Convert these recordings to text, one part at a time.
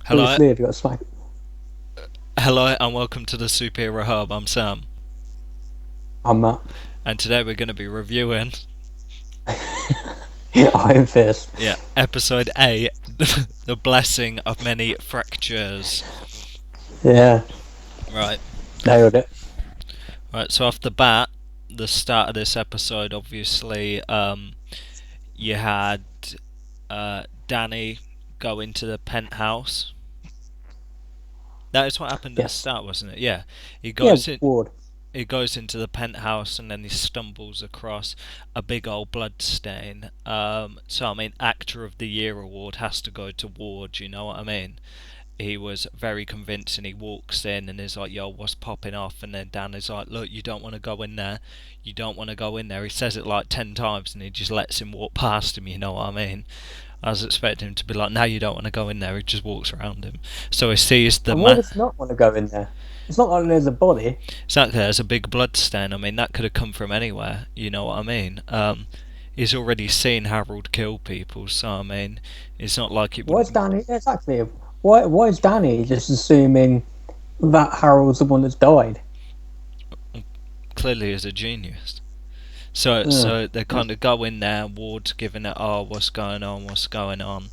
Bruce Hello, Lee, have you got a smack? hello, and welcome to the Superhero Hub. I'm Sam, I'm Matt. and today we're going to be reviewing, Iron Fist. episode 8, The Blessing of Many Fractures. Yeah, Right, nailed it. right. So off the bat, the start of this episode, obviously, you had Danny go into the penthouse. That is what happened at the Yes. start, wasn't it? Yeah, he Yeah, goes in. Ward. He goes into the penthouse and then he stumbles across a big old blood stain. So I mean, Actor of the Year award has to go to Ward. You know what I mean? He was very convincing. He walks in and is like, "Yo, what's popping off?" And then Dan is like, "Look, you don't want to go in there. You don't want to go in there." He says it like 10 times and he just lets him walk past him. You know what I mean? I was expecting him to be like, "Now you don't want to go in there." He just walks around him. So he sees the And why man. does he not want to go in there? It's not like there's a body. Exactly, there's a big blood stain. I mean, that could have come from anywhere. You know what I mean? He's already seen Harold kill people, so I mean, it's not like it Why is wouldn't. Danny? Exactly. Why is Danny just assuming that Harold's the one that's died? Clearly, is a genius. So, Yeah. so they kind of go in there. Ward's giving it, "Oh, what's going on? What's going on?"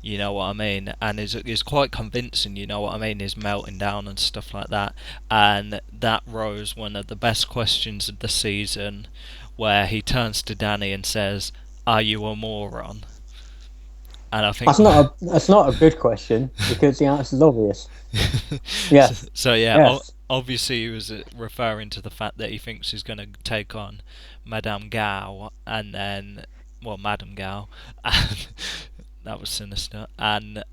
You know what I mean? And is quite convincing. You know what I mean? He's melting down and stuff like that. And that rose one of the best questions of the season, where he turns to Danny and says, "Are you a moron?" And I think That's not a good question because the answer is obvious. Yes. so yeah, Yes. obviously he was referring to the fact that he thinks he's going to take on Madame Gao, and then, well, Madame Gao, and that was sinister, and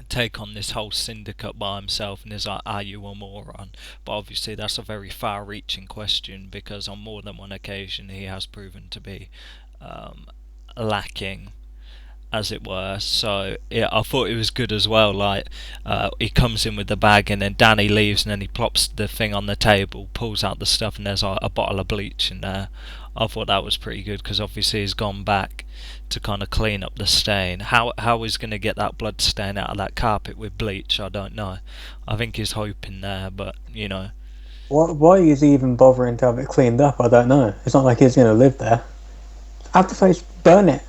take on this whole syndicate by himself, and is like, "Are you a moron?" But obviously that's a very far-reaching question because on more than one occasion he has proven to be um, lacking, as it were. So yeah, I thought it was good as well. Like, he comes in with the bag, and then Danny leaves, and then he plops the thing on the table, pulls out the stuff, and there's like a bottle of bleach in there. I thought that was pretty good because obviously he's gone back to kind of clean up the stain. How he's going to get that blood stain out of that carpet with bleach, I don't know. I think he's hoping there, but you know. Why is he even bothering to have it cleaned up? I don't know. It's not like he's going to live there. Have the face, burn it.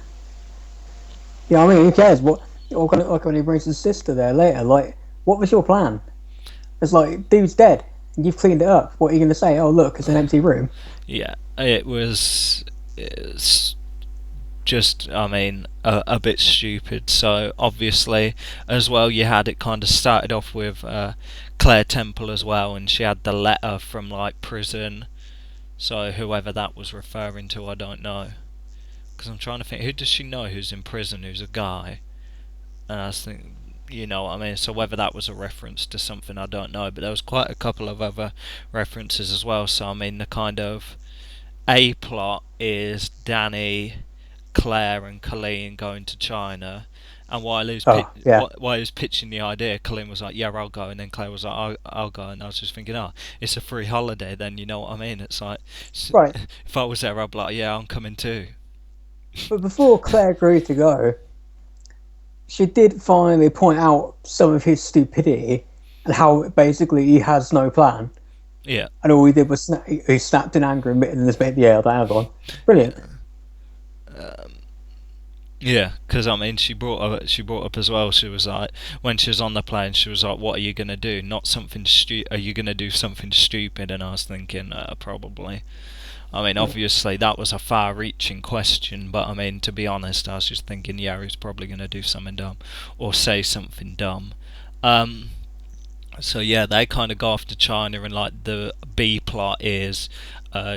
Yeah, I mean, who cares? Like when he brings his sister there later, like, what was your plan? It's like, dude's dead. You've cleaned it up. What are you going to say? Oh, look, it's an empty room. Yeah, it was. It's just, I mean, a bit stupid. So obviously, as well, you had it kind of started off with Claire Temple as well, and she had the letter from like prison. So whoever that was referring to, I don't know, because I'm trying to think, who does she know who's in prison, who's a guy? And I was thinking, you know what I mean. So whether that was a reference to something, I don't know. But there was quite a couple of other references as well. So I mean, the kind of A plot is Danny, Claire, and Colleen going to China. And Oh, yeah. while he was pitching the idea, Colleen was like, "Yeah, I'll go," and then Claire was like, "I'll go," and I was just thinking, "Oh, it's a free holiday." Then you know what I mean? It's like, Right. if I was there, I'd be like, "Yeah, I'm coming too." But before Claire agreed to go, she did finally point out some of his stupidity and how basically he has no plan. Yeah, And all he did was he snapped in anger and bit in this bit. Yeah, that hang on. Brilliant. yeah, because I mean, she brought up as well. She was like, when she was on the plane, she was like, "What are you gonna do? Not something stupid. Are you gonna do something stupid?" And I was thinking, probably. I mean, Yeah. obviously that was a far-reaching question, but I mean, to be honest, I was just thinking, yeah, he's probably gonna do something dumb or say something dumb. Um, so yeah, they kind of go off to China, and like the B plot is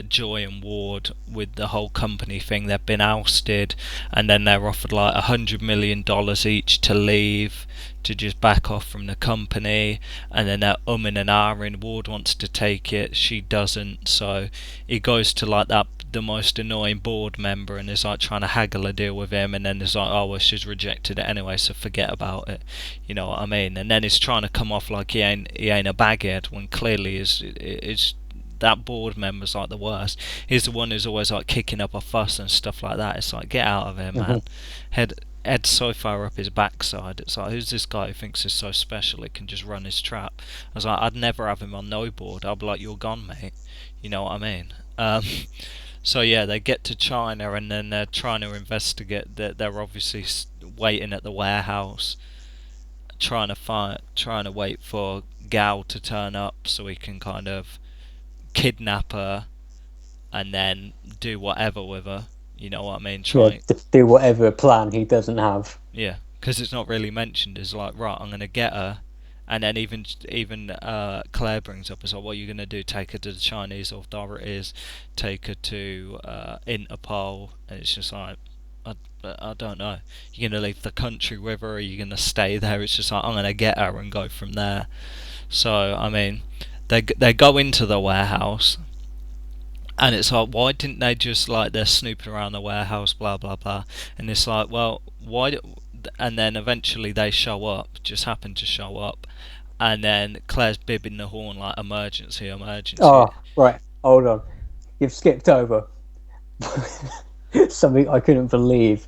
Joy and Ward with the whole company thing. They've been ousted, and then they're offered like $100 million each to leave, to just back off from the company. And then they're umming and ahhing. Ward wants to take it, she doesn't. So he goes to like that the most annoying board member and is like trying to haggle a deal with him, and then is like, "Oh well, she's rejected it anyway, so forget about it." You know what I mean? And then he's trying to come off like he ain't a baghead when clearly is that board member's like the worst. He's the one who's always like kicking up a fuss and stuff like that. It's like, get out of here, man. Mhm. Head head so far up his backside. It's like, who's this guy who thinks he's so special he can just run his trap? I was like, I'd never have him on no board. I'd be like, you're gone, mate. You know what I mean? So yeah, they get to China and then they're trying to investigate. They're obviously waiting at the warehouse, trying to wait for Gao to turn up so he can kind of kidnap her and then do whatever with her. You know what I mean? Yeah, Try, to do whatever plan he doesn't have. yeah, because it's not really mentioned. It's like, right, I'm gonna get her, and then even Claire brings up, is like, what are you gonna do? Take her to the Chinese authorities, take her to Interpol, and it's just like, I don't know. You're gonna leave the country with her, or are you gonna stay there? It's just like, I'm gonna get her and go from there. So I mean, they go into the warehouse, and it's like, why didn't they just, like, they're snooping around the warehouse, blah blah blah, and it's like, well, and then eventually they show up, just happen to show up, and then Claire's bibbing the horn like, emergency, emergency. Oh, right. Hold on. You've skipped over something I couldn't believe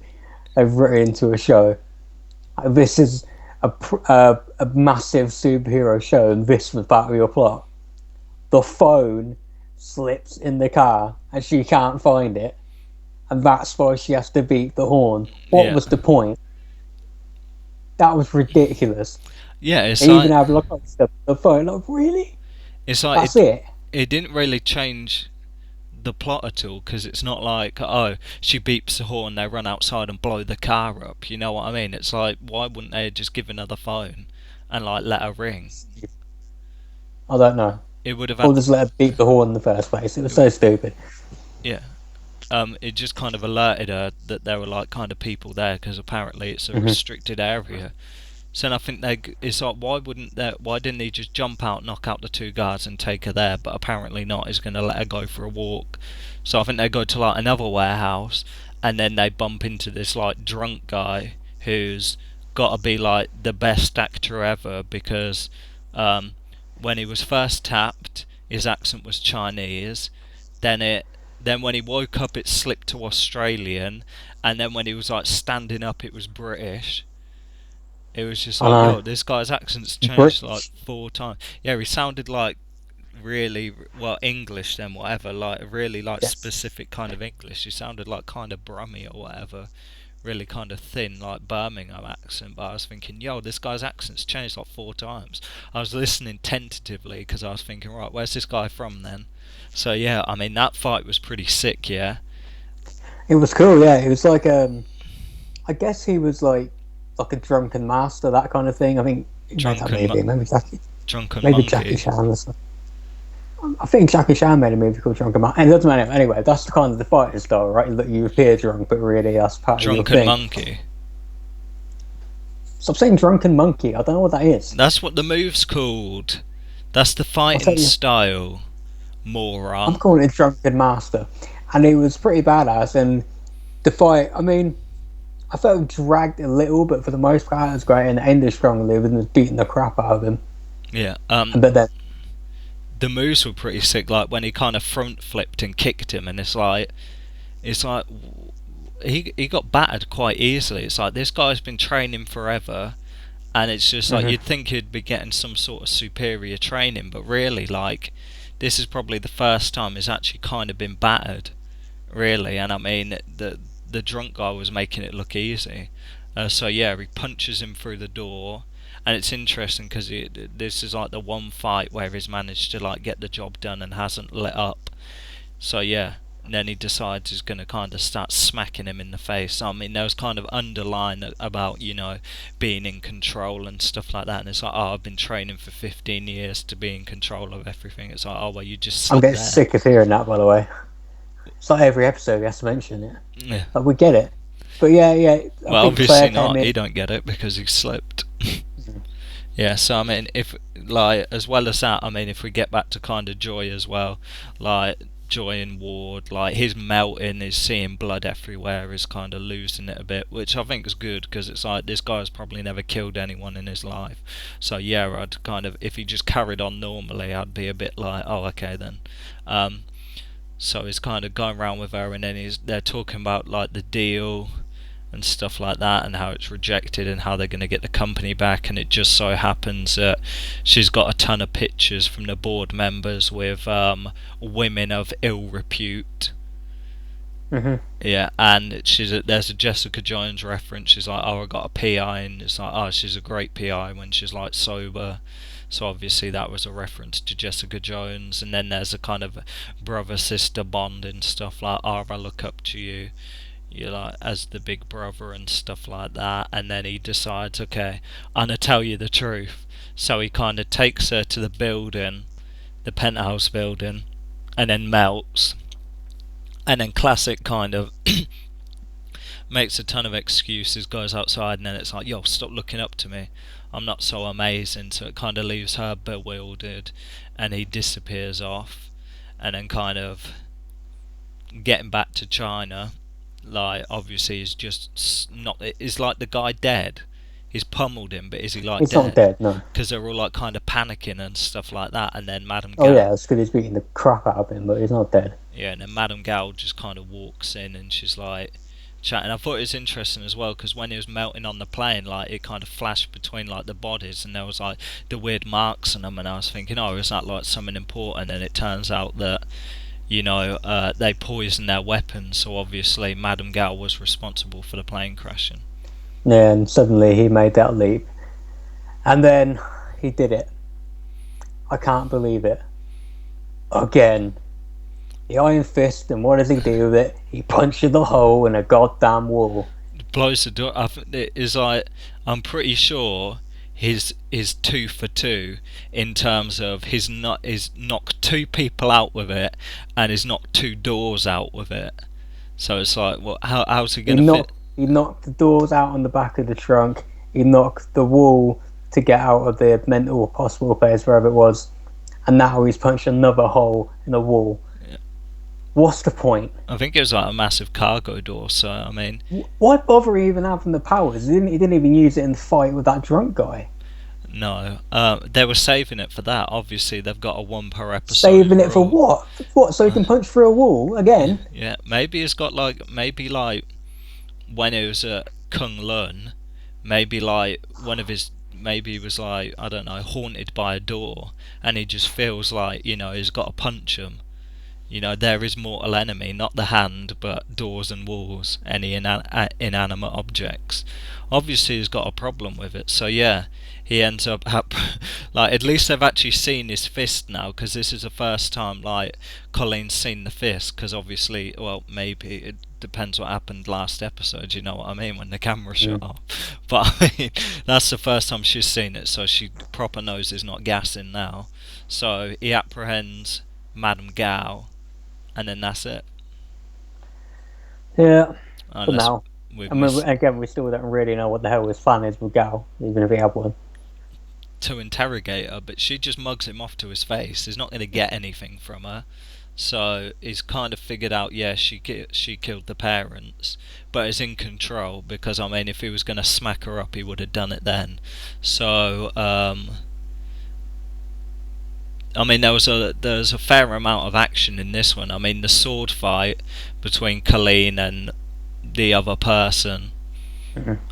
they've written into a show. This is a massive superhero show, and this was part of your plot. The phone slips in the car, and she can't find it, and that's why she has to beat the horn. What Yeah. was the point? That was ridiculous. Yeah, it's They even like, have like the phone. Like, really? it's like That's it? it didn't really change the plot at all, because it's not like, oh, she beeps the horn, they run outside and blow the car up. You know what I mean? It's like, why wouldn't they just give another phone and, like, let her ring? I don't know. It would have Or had, just let her beat the horn in the first place. It was so stupid. yeah. It just kind of alerted her that there were, like, kind of people there, because apparently it's a Mm-hmm. restricted area. So I think it's like, why didn't he just jump out, knock out the two guards, and take her there? But apparently not. He's going to let her go for a walk. So I think they go to, like, another warehouse, and then they bump into this, like, drunk guy who's got to be, like, the best actor ever, because when he was first tapped, his accent was Chinese. Then when he woke up, it slipped to Australian, and then when he was, like, standing up, it was British. It was just I like, yo, know. this guy's accent's changed like British. 4 times. Yeah, he sounded like really, well, English then, whatever, like really, like, Yes. specific kind of English. He sounded like kind of Brummy or whatever, really kind of thin, like Birmingham accent. But I was thinking, yo, this guy's accent's changed like 4 times. I was listening tentatively because I was thinking, right, where's this guy from then? So yeah, I mean, that fight was pretty sick. Yeah, It was cool, yeah. It was like I guess he was like a drunken master, that kind of thing. I think it made that drunken, movie. drunken Maybe Jackie monkey. Chan or something. I think Jackie Chan made a movie called Drunken Master. And it doesn't matter. Anyway, that's the kind of the fighting style, right? That you appear drunk, but really that's part of your Drunken thing. monkey. Stop saying drunken monkey. I don't know what that is. That's what the move's called. That's the I'll tell fighting you. style, I'm moron. calling it Drunken Master, and it was pretty badass. And the fight, I mean, I felt it dragged a little, but for the most part, it was great. And it ended strongly with them beating the crap out of him. Yeah. And but then, The moves were pretty sick. Like when he kind of front flipped and kicked him, and it's like he got battered quite easily. It's like, this guy's been training forever, and it's just like, Mhm. you'd think he'd be getting some sort of superior training, but really, like, this is probably the first time he's actually kind of been battered, really. And I mean, the drunk guy was making it look easy. So yeah, he punches him through the door, and it's interesting because this is like the one fight where he's managed to, like, get the job done and hasn't lit up. So yeah, and then he decides he's going to kind of start smacking him in the face. I mean, there was kind of underline about, being in control and stuff like that. And it's like, oh, I've been training for 15 years to be in control of everything. It's like, oh, well, you just I'm sit getting there. sick of hearing that. By the way, it's like every episode he has to mention it. Yeah. Like, we get it, but yeah, I Well, think Claire obviously came not. in. He don't get it because he slipped. Yeah, so I mean, if, like, as well as that, I mean, if we get back to kind of Joy as well, like, Joy and Ward, like, he's melting, he's seeing blood everywhere, he's kind of losing it a bit, which I think is good, because it's like, this guy's probably never killed anyone in his life. So yeah, I'd kind of, if he just carried on normally, I'd be a bit like, oh, okay then. So he's kind of going around with her, and then they're talking about, like, the deal and stuff like that, and how it's rejected and how they're going to get the company back. And it just so happens that she's got a ton of pictures from the board members with women of ill repute. Hmm. Yeah, and there's a Jessica Jones reference. She's like, oh, I got a PI, and it's like, oh, she's a great PI when she's like sober. So obviously that was a reference to Jessica Jones. And then there's a kind of brother sister bond and stuff like, oh, I look up to you, you like as the big brother and stuff like that. And then he decides, okay, I'm gonna tell you the truth. So he kind of takes her to the building, the penthouse building, and then melts. And then classic kind of makes a ton of excuses, goes outside, and then it's like, yo, stop looking up to me, I'm not so amazing. So it kind of leaves her bewildered, and he disappears off. And then kind of getting back to China, like obviously he's just not, is like the guy dead? He's pummeled him, but is he like He's not dead? dead, no. Because they're all like kind of panicking and stuff like that. And then Madame Oh Gao, yeah, it's good he's beating the crap out of him, but he's not dead. yeah, and then Madame Gao just kind of walks in, and she's like chatting. I thought it was interesting as well, because when he was melting on the plane, like it kind of flashed between like the bodies, and there was like the weird marks on them, and I was thinking, oh, is that like something important? And it turns out that, you know, they poisoned their weapons, so obviously Madame Gao was responsible for the plane crashing. Yeah, and suddenly he made that leap. And then he did it. I can't believe it. Again. The Iron Fist, and what does he do with it? He punches the hole in a goddamn wall. Blows the door. I think it is like, I'm pretty sure his 2 for 2 in terms of his knocked 2 people out with it, and he's knocked 2 doors out with it. So it's like, well, how's he He gonna fit? knocked the doors out on the back of the trunk. He knocked the wall to get out of the mental hospital place, wherever it was. And now he's punched another hole in the wall. Yeah. What's the point? I think it was like a massive cargo door. So I mean, Why bother even having the powers? He didn't even use it in the fight with that drunk guy. no, they were saving it for that. Obviously, they've got a one per episode Saving it for rule. what? What? So he can punch through a wall again? Yeah, maybe it's got like, maybe like when it was at Kung Lun, maybe like one of his, maybe he was like, I don't know, haunted by a door, and he just feels like, you know, he's got to punch him. You know, there is mortal enemy, not the hand, but doors and walls, any inanimate objects. Obviously, he's got a problem with it. So yeah, he ends up like, at least they've actually seen his fist now, because this is the first time like Colleen's seen the fist. Because obviously, well, maybe it depends what happened last episode. You know what I mean, when the camera shut off. But I mean, that's the first time she's seen it, so she proper knows there's not gassing now. So he apprehends Madame Gao, and then that's it. Yeah, for Unless now. we've I mean, missed again, we still don't really know what the hell his plan is with Gao, even if he had one. to interrogate her, but she just mugs him off to his face. He's not going to get anything from her. So he's kind of figured out, yeah, she killed the parents, but is in control, because I mean, if he was going to smack her up, he would have done it then. So I mean, there was a fair amount of action in this one. I mean, the sword fight between Colleen and the other person,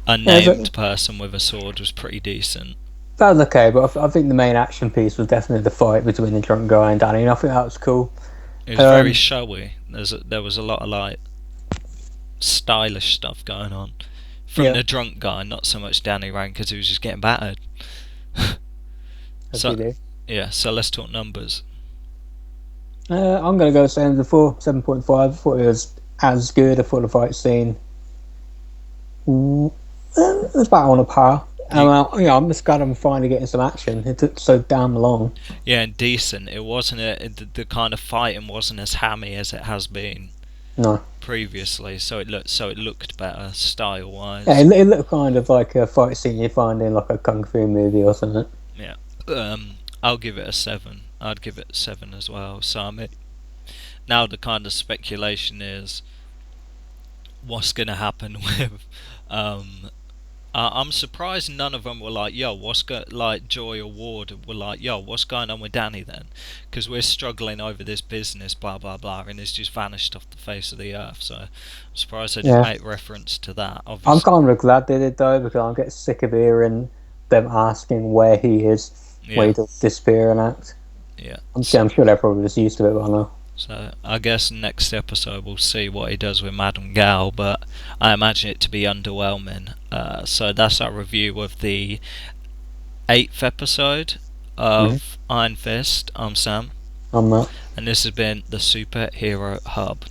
unnamed person with a sword, was pretty decent. That was okay, but I think the main action piece was definitely the fight between the drunk guy and Danny, and I think that was cool. It was very showy. There was a lot of like stylish stuff going on from the drunk guy, not so much Danny Rand, because he was just getting battered. So, yeah, so let's talk numbers. I'm going to go 7.5. I thought it was as good. I thought the fight scene it was about on a par. I'm just glad I'm finally getting some action. It took so damn long. Yeah, and decent. It wasn't the kind of fighting wasn't as hammy as it has been. No. Previously, so it looked better style wise. Yeah, it looked kind of like a fight scene you find in like a kung fu movie or something. Yeah. I'll give it a 7. I'd give it a 7 as well. So I mean, now the kind of speculation is what's going to happen with I'm surprised none of them were like, "Yo, like Joy or Ward were like, "Yo, what's going on with Danny then?" Because we're struggling over this business, blah blah blah, and it's just vanished off the face of the earth. So I'm surprised they didn't Yeah, make reference to that. I'm Obviously, kind of glad they did though, because I'm getting sick of hearing them asking where he is, where yeah, he does disappear and act. yeah. I'm sure they're probably just used to it by now. So I guess next episode we'll see what he does with Madame Gao, but I imagine it to be underwhelming. So that's our review of the 8th episode Mm-hmm. of Iron Fist. I'm Sam, I'm not. and this has been the Superhero Hub.